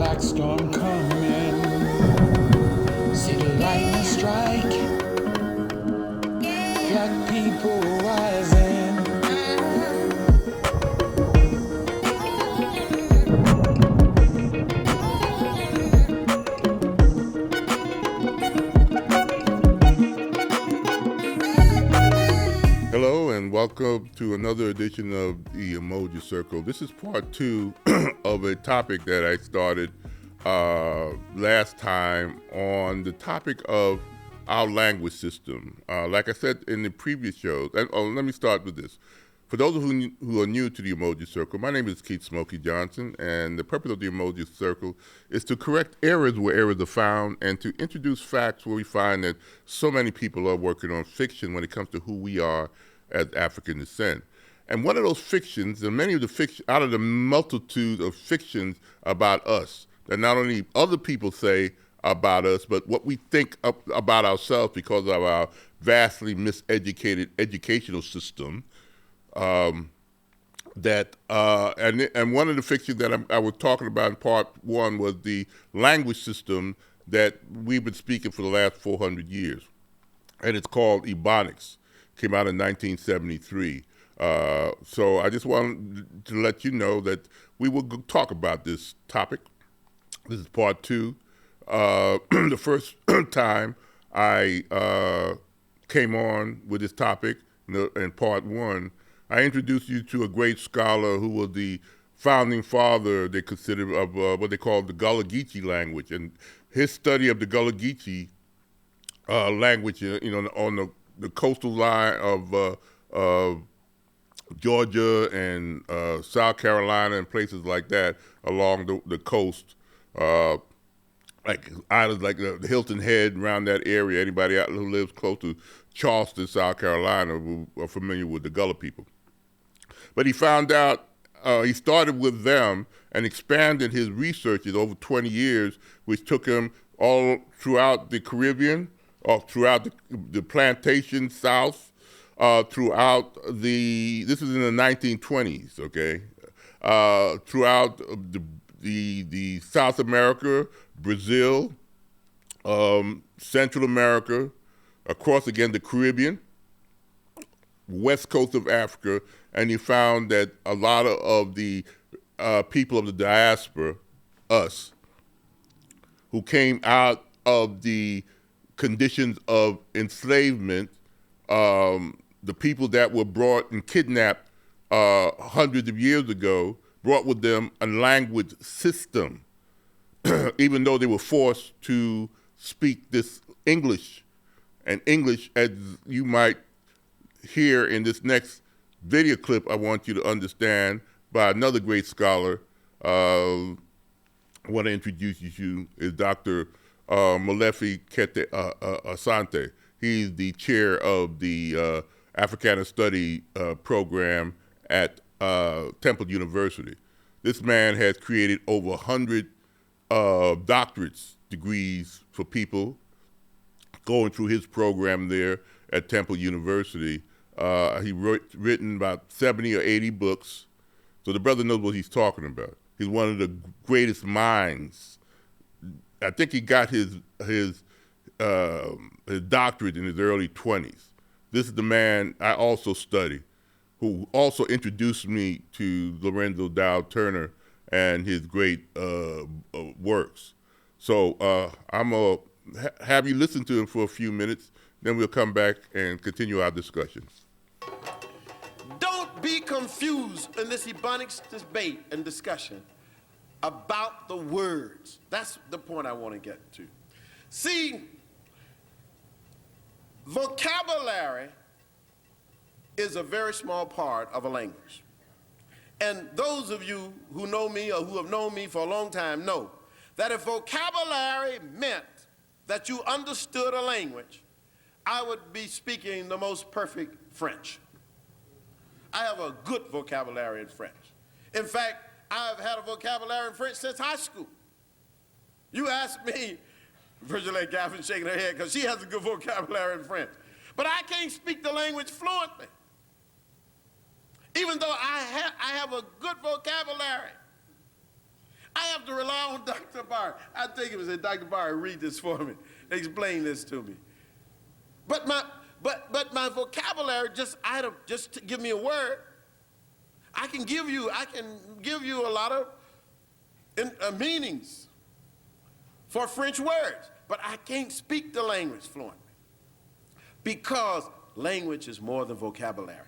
black storm coming. See the lightning strike. Black people rising. Hello and welcome to another edition of the Umoja Circle. This is part two of a topic that I started last time on the topic of our language system. Like I said in the previous shows, and let me start with this. For those who are new to the Umoja Circle, my name is Keith Smokey Johnson, and the purpose of the Umoja Circle is to correct errors where errors are found and to introduce facts where we find that so many people are working on fiction when it comes to who we are as African descent. And one of those fictions, and many of the fiction, out of the multitude of fictions about us, that not only other people say about us, but what we think about ourselves because of our vastly miseducated educational system. And one of the fictions that I was talking about in part one was the language system that we've been speaking for the last 400 years. And it's called Ebonics. Came out in 1973. So I just wanted to let you know that we will talk about this topic. This is part two. The first time I came on with this topic in part one, I introduced you to a great scholar who was the founding father, they consider, of what they call the Gullah Geechee language. And his study of the Gullah Geechee language, on the coastal line of Georgia and South Carolina and places like that along the coast, like islands like the Hilton Head, around that area. Anybody out who lives close to Charleston, South Carolina, who are familiar with the Gullah people. But he found out, he started with them and expanded his researches over 20 years, which took him all throughout the Caribbean, or throughout the plantation South, throughout this is in the 1920s, okay? Throughout the South America, Brazil, Central America, across again the Caribbean, west coast of Africa, and he found that a lot of the people of the diaspora, us, who came out of the conditions of enslavement, the people that were brought and kidnapped hundreds of years ago, brought with them a language system, even though they were forced to speak this English. And English, as you might hear in this next video clip, I want you to understand, by another great scholar, I want to introduce you to is Dr. Molefi Kete Asante. He's the chair of the Africana Study program at Temple University. This man has created over 100 doctorate degrees for people going through his program there at Temple University. He written about 70 or 80 books, so the brother knows what he's talking about. He's one of the greatest minds. I think he got his doctorate in his early 20s. This is the man I also study, who also introduced me to Lorenzo Dow Turner and his great works. So I'm going to have you listen to him for a few minutes, then we'll come back and continue our discussion. Don't be confused in this Ebonics debate and discussion about the words. That's the point I want to get to. See, vocabulary is a very small part of a language. And those of you who know me or who have known me for a long time know that if vocabulary meant that you understood a language, I would be speaking the most perfect French. I have a good vocabulary in French. In fact, I've had a vocabulary in French since high school. You ask me, Virginia Gaffin shaking her head because she has a good vocabulary in French. But I can't speak the language fluently. Even though I have a good vocabulary, I have to rely on Dr. Barr. I think it was Dr. Barr, read this for me, explain this to me. But my vocabulary, just to give me a word, I can give you a lot of meanings for French words, but I can't speak the language fluently because language is more than vocabulary.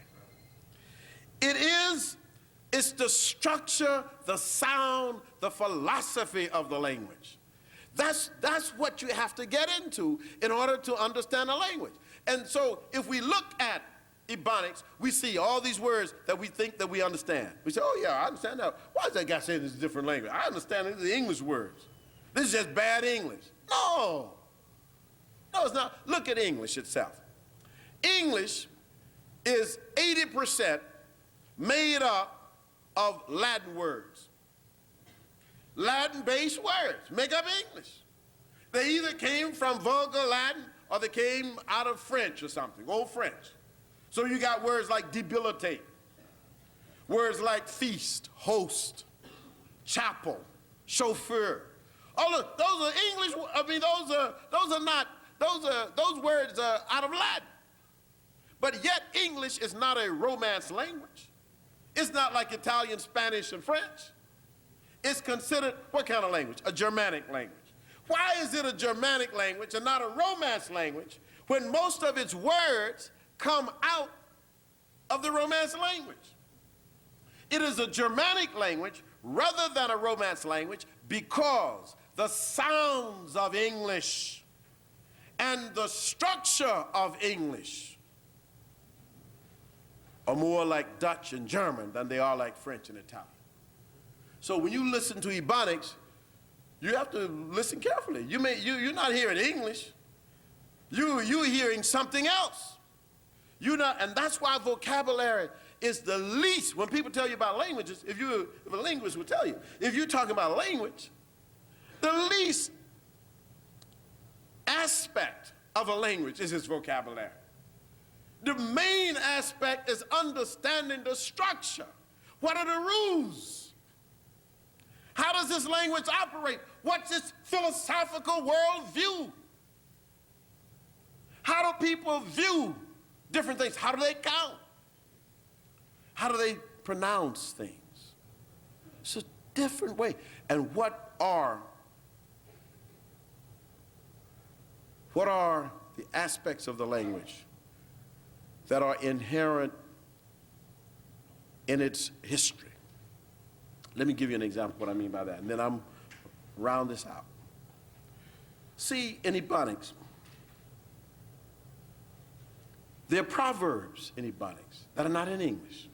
It's the structure, the sound, the philosophy of the language. That's what you have to get into in order to understand a language. And so if we look at Ebonics, we see all these words that we think that we understand. We say, oh yeah, I understand that. Why is that guy saying this is a different language? I understand it. These are English words. This is just bad English. No, it's not. Look at English itself. English is 80% made up of Latin words. Latin-based words make up English. They either came from vulgar Latin or they came out of French or something, old French. So you got words like debilitate, words like feast, host, chapel, chauffeur. All of those are English. I mean, those words are out of Latin. But yet English is not a Romance language. It's not like Italian, Spanish, and French. It's considered what kind of language? A Germanic language. Why is it a Germanic language and not a Romance language when most of its words come out of the Romance language? It is a Germanic language rather than a Romance language because the sounds of English and the structure of English are more like Dutch and German than they are like French and Italian. So when you listen to Ebonics, you have to listen carefully. You're not hearing English. You're hearing something else. And that's why vocabulary is the least. When people tell you about languages, if a linguist would tell you, if you're talking about a language, the least aspect of a language is its vocabulary. The main aspect is understanding the structure. What are the rules? How does this language operate? What's its philosophical worldview? How do people view different things? How do they count? How do they pronounce things? It's a different way. And what are the aspects of the language that are inherent in its history? Let me give you an example of what I mean by that, and then I'm round this out. See, in Ebonics, there are proverbs in Ebonics that are not in English,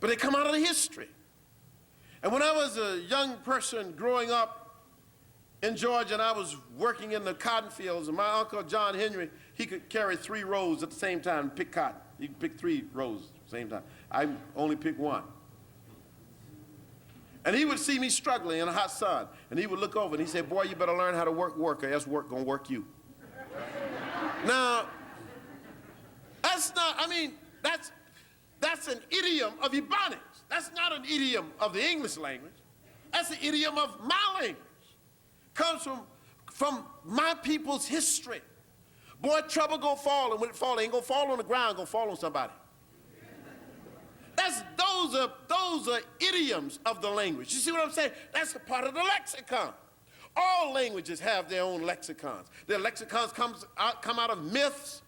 but they come out of the history. And when I was a young person growing up in Georgia and I was working in the cotton fields, and my uncle John Henry, he could carry 3 rows at the same time and pick cotton. He could pick 3 rows at the same time. I only pick 1. And he would see me struggling in a hot sun, and he would look over and he said, boy, you better learn how to work, or else work gonna work you. Now, that's an idiom of Ebonics. That's not an idiom of the English language. That's an idiom of my language. Comes from my people's history. Boy, trouble gonna fall, and when it falls, it ain't gonna fall on the ground, it's gonna fall on somebody. Those are idioms of the language. You see what I'm saying? That's a part of the lexicon. All languages have their own lexicons. Their lexicons come out of myths,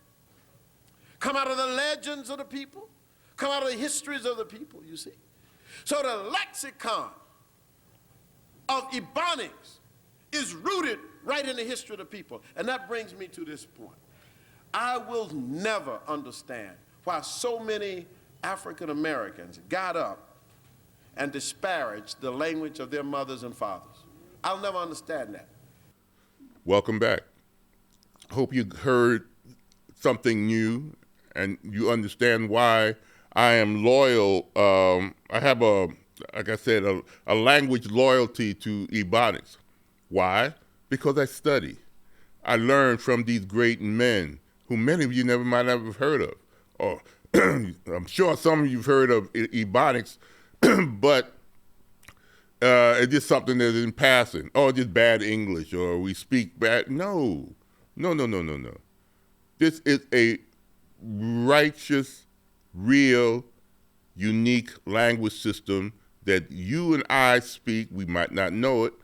come out of the legends of the people, come out of the histories of the people, you see. So the lexicon of Ebonics is rooted right in the history of the people. And that brings me to this point. I will never understand why so many African Americans got up and disparaged the language of their mothers and fathers. I'll never understand that. Welcome back. Hope you heard something new and you understand why I am loyal. I have like I said, a language loyalty to Ebonics. Why? Because I study. I learn from these great men who many of you might never have heard of. Or I'm sure some of you've heard of Ebonics, but it's just something that is in passing. Oh, just bad English, or we speak bad. No, no, no, no, no, no. This is a righteous, real, unique language system that you and I speak. We might not know it,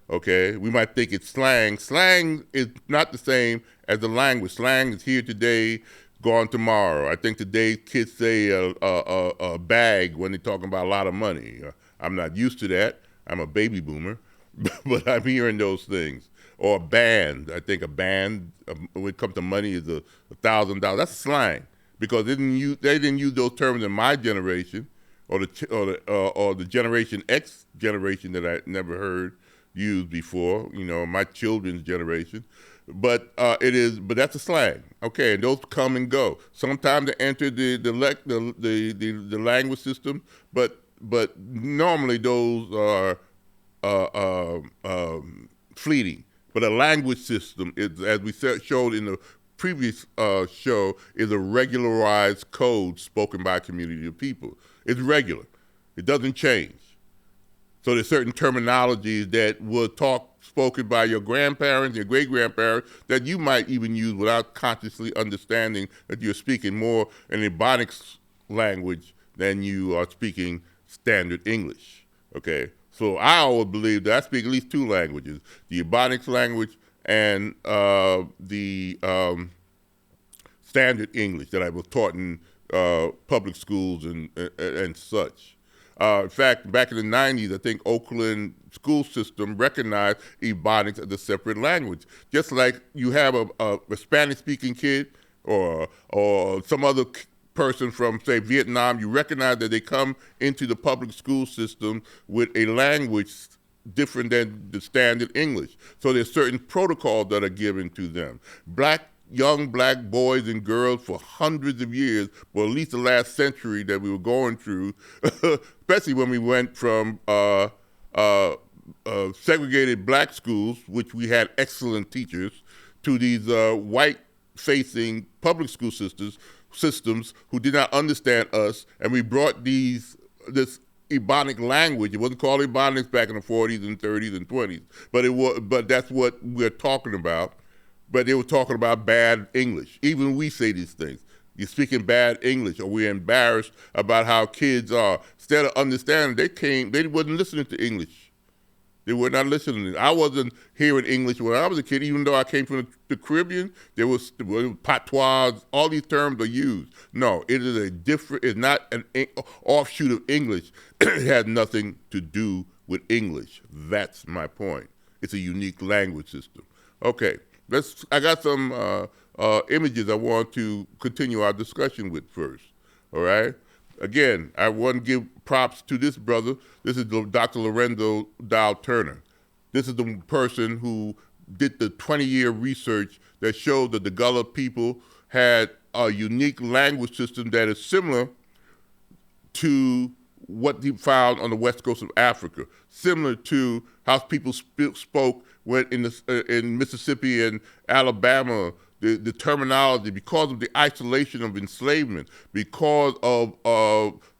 okay? We might think it's slang. Slang is not the same as the language. Slang is here today, gone tomorrow. I think today kids say a bag when they're talking about a lot of money. I'm not used to that. I'm a baby boomer, but I'm hearing those things. Or a band. I think a band, when it comes to money, is $1,000. That's slang, because they didn't use those terms in my generation, or the Generation X generation that I never heard used before. You know, my children's generation. But but that's a slang. Okay, and those come and go. Sometimes they enter the language system, but normally those are fleeting. But a language system is, as we showed in the previous show, is a regularized code spoken by a community of people. It's regular. It doesn't change. So there's certain terminologies that were spoken by your grandparents, your great-grandparents, that you might even use without consciously understanding that you're speaking more an Ebonics language than you are speaking standard English, okay? So I always believe that I speak at least two languages, the Ebonics language and the standard English that I was taught in public schools and such. In fact, back in the 90s, I think Oakland school system recognized Ebonics as a separate language. Just like you have a Spanish-speaking kid or some other person from, say, Vietnam, you recognize that they come into the public school system with a language different than the standard English. So there's certain protocols that are given to them. Young black boys and girls for hundreds of years, well, at least the last century that we were going through, especially when we went from segregated black schools, which we had excellent teachers, to these white-facing public school systems who did not understand us, and we brought this Ebonic language. It wasn't called Ebonics back in the 40s and 30s and 20s, but that's what we're talking about. But they were talking about bad English. Even we say these things. You're speaking bad English, or we're embarrassed about how kids are. Instead of understanding, they wasn't listening to English. They were not listening. I wasn't hearing English when I was a kid, even though I came from the Caribbean. There was patois, all these terms are used. No, it's not an offshoot of English. It has nothing to do with English. That's my point. It's a unique language system. Okay. I got some images I want to continue our discussion with first, all right? Again, I want to give props to this brother. This is Dr. Lorenzo Dow Turner. This is the person who did the 20-year research that showed that the Gullah people had a unique language system that is similar to what he found on the west coast of Africa, similar to how people spoke in Mississippi and Alabama, the terminology, because of the isolation of enslavement, because of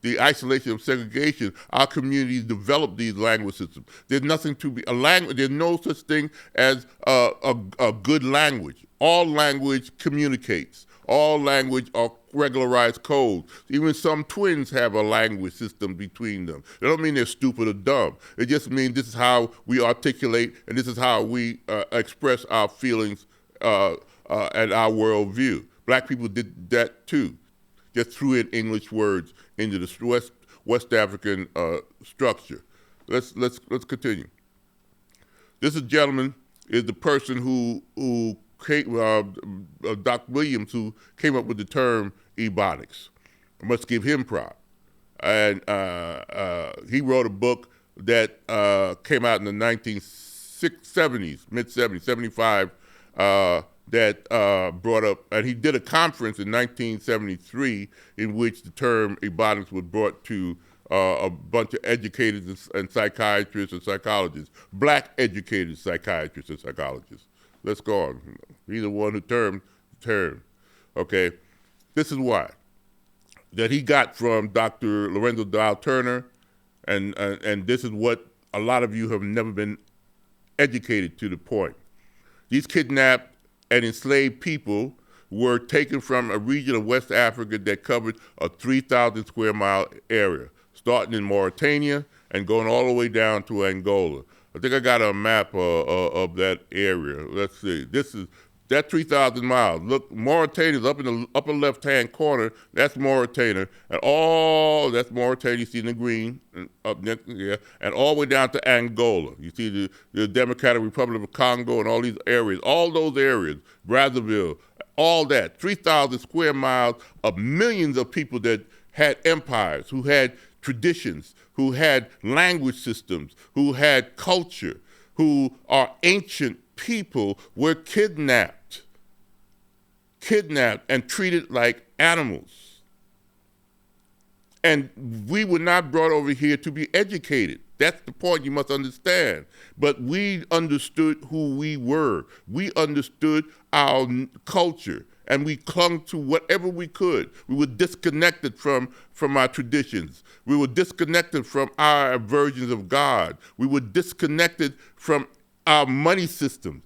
the isolation of segregation, our communities developed these language systems. There's nothing to be a language. There's no such thing as a good language. All language communicates. All language are regularized codes. Even some twins have a language system between them. That don't mean they're stupid or dumb. It just means this is how we articulate and this is how we express our feelings and our worldview. Black people did that too. Just threw in English words into the West African structure. Let's continue. This gentleman is the person who Dr. Williams, who came up with the term Ebonics. I must give him props. And he wrote a book that came out in the 1970s, mid-70s, 75, that brought up, and he did a conference in 1973 in which the term Ebonics was brought to a bunch of educators and psychiatrists and psychologists, black educated psychiatrists and psychologists. Let's go on. He's the one who termed the term. Okay, this is why. That he got from Dr. Lorenzo Dow Turner, and this is what a lot of you have never been educated to the point. These kidnapped and enslaved people were taken from a region of West Africa that covered a 3,000 square mile area, starting in Mauritania and going all the way down to Angola. I think I got a map of that area. Let's see. This is that 3,000 miles. Look, Mauritania's up in the upper left-hand corner. That's Mauritania, and that's Mauritania. You see in the green, and up next, yeah, and all the way down to Angola. You see the Democratic Republic of Congo and all these areas, all those areas, Brazzaville, all that. 3,000 square miles of millions of people that had empires, who had traditions, who had language systems, who had culture, who are ancient people, were kidnapped and treated like animals. And we were not brought over here to be educated. That's the point you must understand. But we understood who we were. We understood our culture, and we clung to whatever we could. We were disconnected from our traditions. We were disconnected from our versions of God. We were disconnected from our money systems.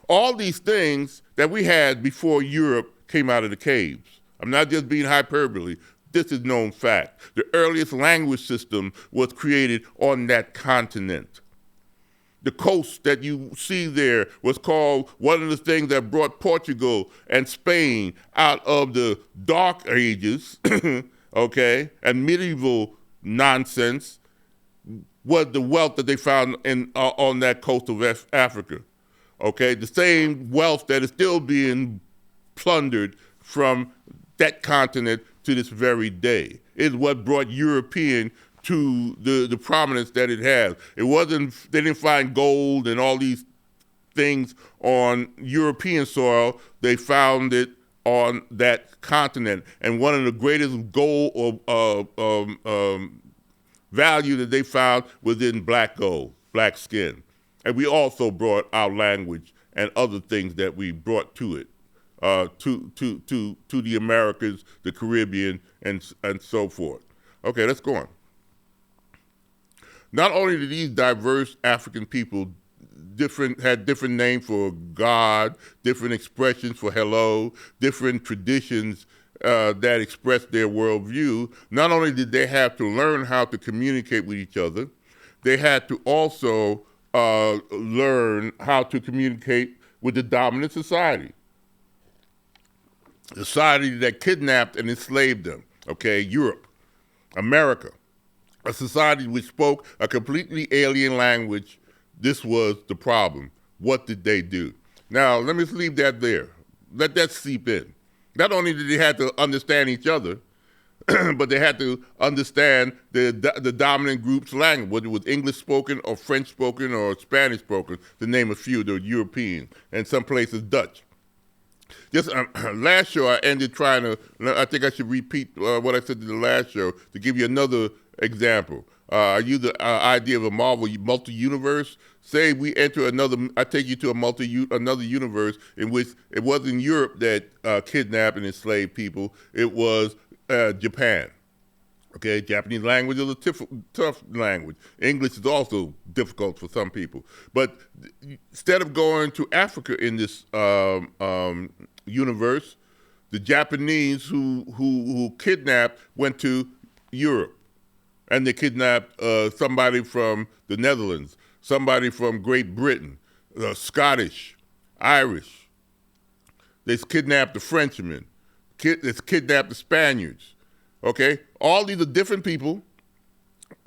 All these things that we had before Europe came out of the caves. I'm not just being hyperbole. This is known fact. The earliest language system was created on that continent. The coast that you see there was called one of the things that brought Portugal and Spain out of the Dark Ages, okay, and medieval nonsense, was the wealth that they found on that coast of Africa, okay? The same wealth that is still being plundered from that continent to this very day is what brought European to the prominence that it has. It wasn't, they didn't find gold and all these things on European soil. They found it on that continent. And one of the greatest gold value that they found was in black gold, black skin. And we also brought our language and other things that we brought to it, to the Americas, the Caribbean, and so forth. Okay, let's go on. Not only did these diverse African people had different names for God, different expressions for hello, different traditions that expressed their worldview, not only did they have to learn how to communicate with each other, they had to also learn how to communicate with the dominant society. The society that kidnapped and enslaved them, okay, Europe, America, a society which spoke a completely alien language. This was the problem. What did they do? Now, let me just leave that there. Let that seep in. Not only did they have to understand each other, but they had to understand the dominant group's language, whether it was English spoken or French spoken or Spanish spoken, to name a few, the European, and some places Dutch. Just last show, I ended trying to, I think I should repeat what I said in the last show to give you another example. I use the idea of a Marvel multi-universe. Say we enter I take you to another universe in which it wasn't Europe that kidnapped and enslaved people, it was Japan. Okay, Japanese language is a tough language. English is also difficult for some people. But instead of going to Africa in this universe, the Japanese who kidnapped went to Europe. And they kidnapped somebody from the Netherlands, somebody from Great Britain, Scottish, Irish. They kidnapped the Frenchmen. They kidnapped the Spaniards. Okay? All these are different people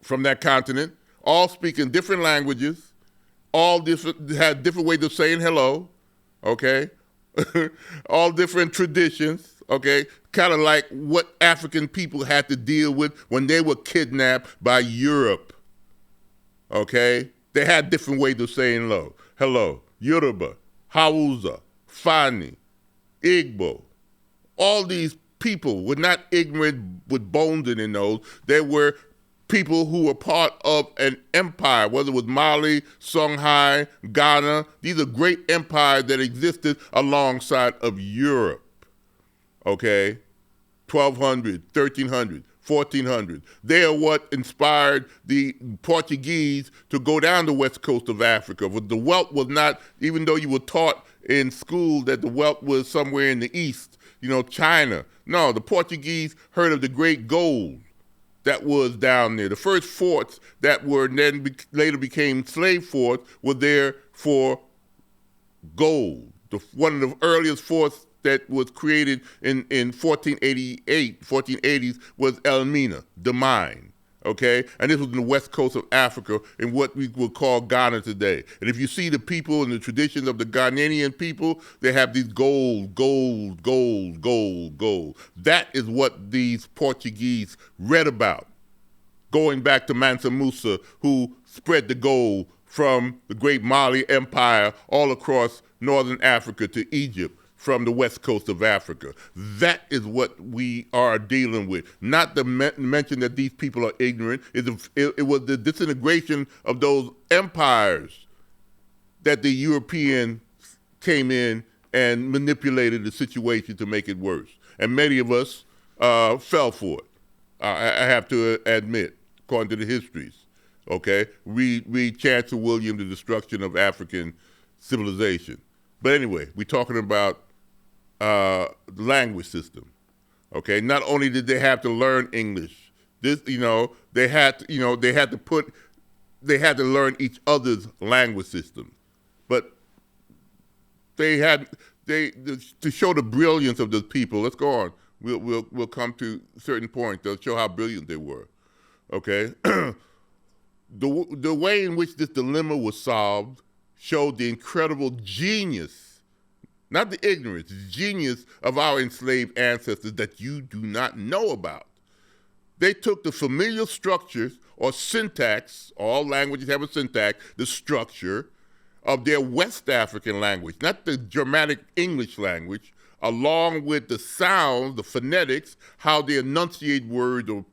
from that continent, all speaking different languages, all had different ways of saying hello, okay? All different traditions, okay? Kind of like what African people had to deal with when they were kidnapped by Europe, okay? They had different ways of saying hello. Yoruba, Hausa, Fani, Igbo. All these people were not ignorant with bones in their nose. They were people who were part of an empire, whether it was Mali, Songhai, Ghana. These are great empires that existed alongside of Europe, okay? 1200, 1300, 1400. They are what inspired the Portuguese to go down the west coast of Africa. But the wealth was not, even though you were taught in school that the wealth was somewhere in the east, China. No, the Portuguese heard of the great gold that was down there. The first forts that were then later became slave forts were there for gold. One of the earliest forts that was created in 1480s was Elmina, the mine, okay? And this was in the west coast of Africa in what we would call Ghana today. And if you see the people and the traditions of the Ghanaian people, they have these gold. That is what these Portuguese read about, going back to Mansa Musa, who spread the gold from the great Mali Empire all across northern Africa to Egypt, from the west coast of Africa. That is what we are dealing with. Not to mention that these people are ignorant. It was the disintegration of those empires that the Europeans came in and manipulated the situation to make it worse. And many of us fell for it, I have to admit, according to the histories, okay? Read Chancellor William, The Destruction of African Civilization. But anyway, we're talking about the language system, okay? Not only did they have to learn English, they had to learn each other's language system. But to show the brilliance of the people, let's go on. We'll come to certain points. They'll show how brilliant they were, okay? The way in which this dilemma was solved showed the incredible genius, not the ignorance, the genius of our enslaved ancestors that you do not know about. They took the familiar structures or syntax, all languages have a syntax, the structure of their West African language, not the Germanic English language, along with the sounds, the phonetics, how they enunciate words or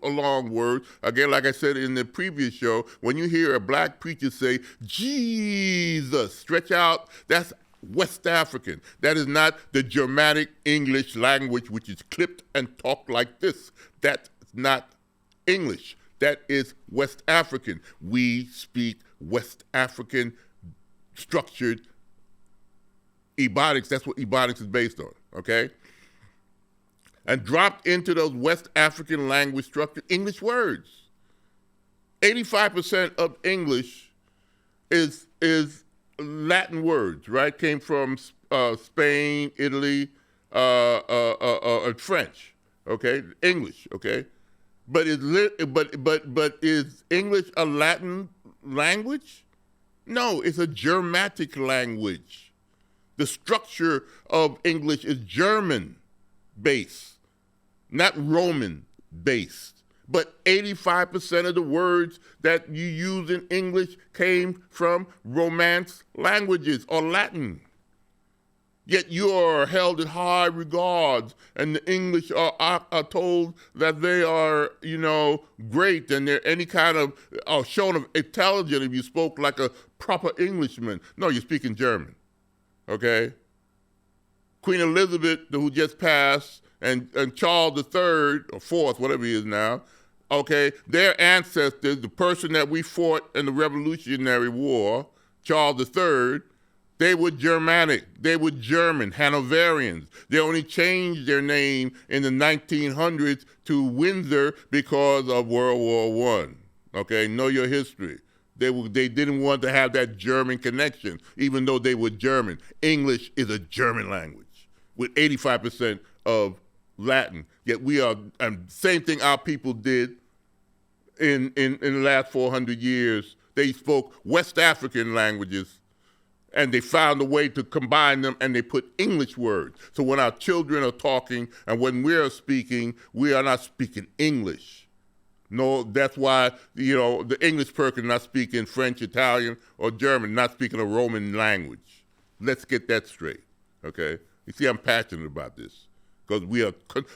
along words. Again, like I said in the previous show, when you hear a black preacher say, Jesus, stretch out, that's West African. That is not the Germanic English language, which is clipped and talked like this. That's not English. That is West African. We speak West African structured Ebonics. That's what Ebonics is based on, okay? And dropped into those West African language structured English words. 85% of English is Latin words, right? Came from Spain, Italy, French, okay? English, okay? But is English a Latin language? No, it's a Germanic language. The structure of English is German-based, not Roman-based. But 85% of the words that you use in English came from Romance languages or Latin. Yet you are held in high regards, and the English are told that they are, great, and they're any kind of shown of intelligence if you spoke like a proper Englishman. No, you're speaking German, okay? Queen Elizabeth, who just passed, and Charles III, or fourth, whatever he is now, okay, their ancestors, the person that we fought in the Revolutionary War, Charles III, they were Germanic. They were German, Hanoverians. They only changed their name in the 1900s to Windsor because of World War I. Okay, know your history. They didn't want to have that German connection, even though they were German. English is a German language with 85% of Latin. Yet we are, and same thing our people did in the last 400 years. They spoke West African languages, and they found a way to combine them, and they put English words. So when our children are talking and when we are speaking, we are not speaking English. No, that's why, the English person not speaking French, Italian, or German, not speaking a Roman language. Let's get that straight, okay? You see, I'm passionate about this because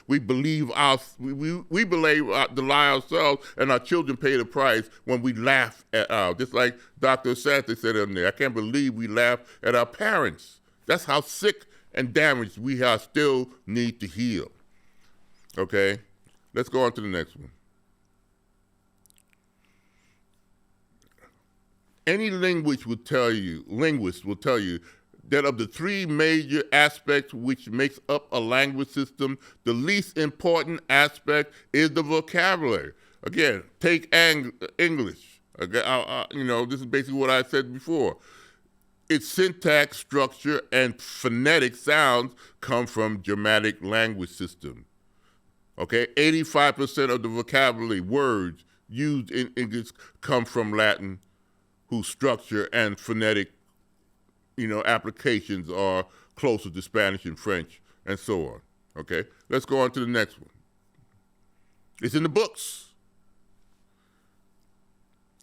we believe to lie ourselves, and our children pay the price when we laugh at just like Dr. Sante said in there, I can't believe we laugh at our parents. That's how sick and damaged we are, still need to heal, okay? Let's go on to the next one. Any linguist will tell you that of the three major aspects which makes up a language system, the least important aspect is the vocabulary. Again, take English. Okay, this is basically what I said before. Its syntax, structure, and phonetic sounds come from Germanic language system. Okay, 85% of the vocabulary words used in English come from Latin, whose structure and phonetic, applications are closer to Spanish and French and so on. Okay, let's go on to the next one. It's in the books.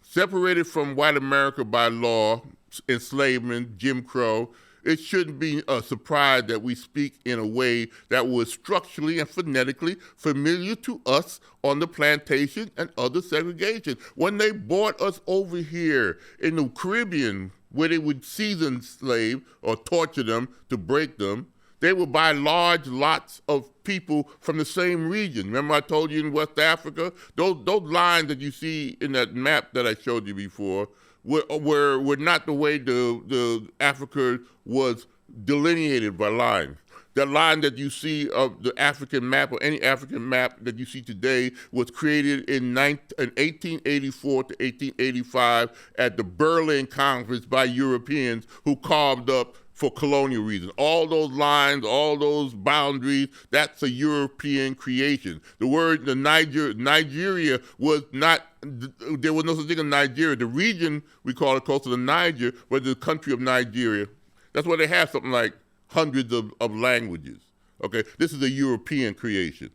Separated from white America by law, enslavement, Jim Crow, it shouldn't be a surprise that we speak in a way that was structurally and phonetically familiar to us on the plantation and other segregation. When they brought us over here in the Caribbean, where they would season slaves or torture them to break them, they would buy large lots of people from the same region. Remember I told you in West Africa? Those lines that you see in that map that I showed you before were not the way the Africa was delineated by lines. The line that you see of the African map or any African map that you see today was created in 1884 to 1885 at the Berlin Conference by Europeans who carved up for colonial reasons. All those lines, all those boundaries, that's a European creation. The word Nigeria was not, there was no such thing as Nigeria. The region, we call it close to the Niger, was the country of Nigeria. That's why they have something like hundreds of languages. Okay, this is a European creation.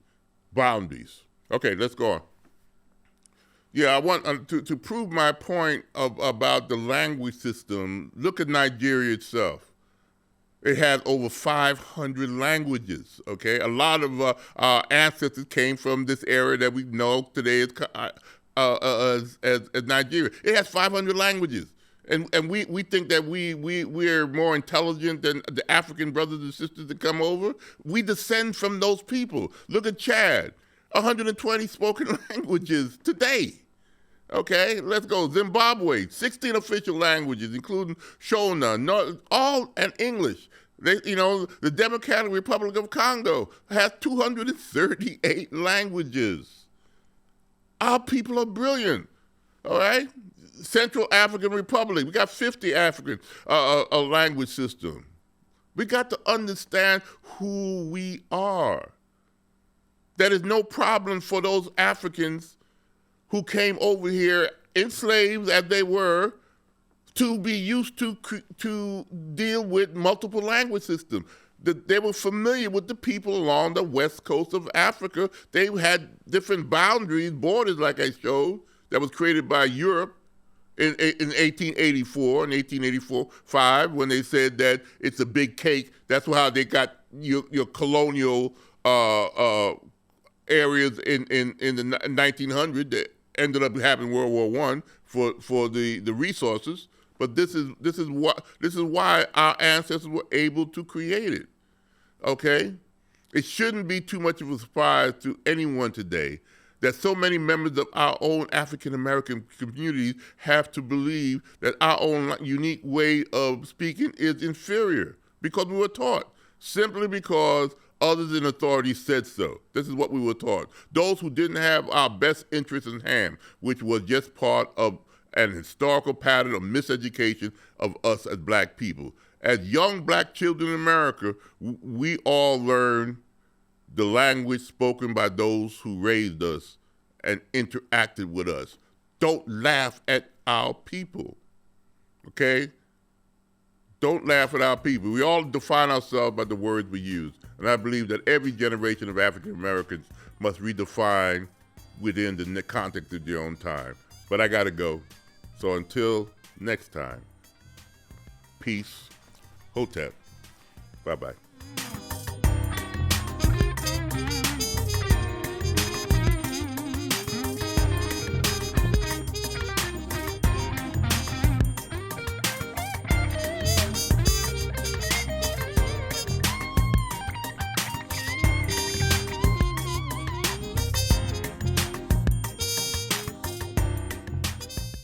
Boundaries. Okay, let's go on. Yeah, I want to prove my point about the language system. Look at Nigeria itself. It has over 500 languages, okay? A lot of our ancestors came from this area that we know today as Nigeria. It has 500 languages. And we think that we're more intelligent than the African brothers and sisters that come over. We descend from those people. Look at Chad, 120 spoken languages today. Okay, let's go. Zimbabwe, 16 official languages, including Shona, all and English. The Democratic Republic of Congo has 238 languages. Our people are brilliant, all right? Central African Republic, we got 50 African language system. We got to understand who we are. There is no problem for those Africans who came over here, enslaved as they were, to be used to deal with multiple language systems. They were familiar with the people along the west coast of Africa. They had different boundaries, borders like I showed, that was created by Europe in 1884 and 1885, when they said that it's a big cake. That's how they got your colonial areas in the 1900s that ended up having World War I for the resources. But this is why our ancestors were able to create it. Okay, it shouldn't be too much of a surprise to anyone today that so many members of our own African American communities have to believe that our own unique way of speaking is inferior because we were taught, simply because others in authority said so. This is what we were taught. Those who didn't have our best interests in hand, which was just part of an historical pattern of miseducation of us as black people. As young black children in America, we all learn the language spoken by those who raised us and interacted with us. Don't laugh at our people, okay? Don't laugh at our people. We all define ourselves by the words we use. And I believe that every generation of African Americans must redefine within the context of their own time. But I gotta go. So until next time, peace, Hotep. Bye-bye.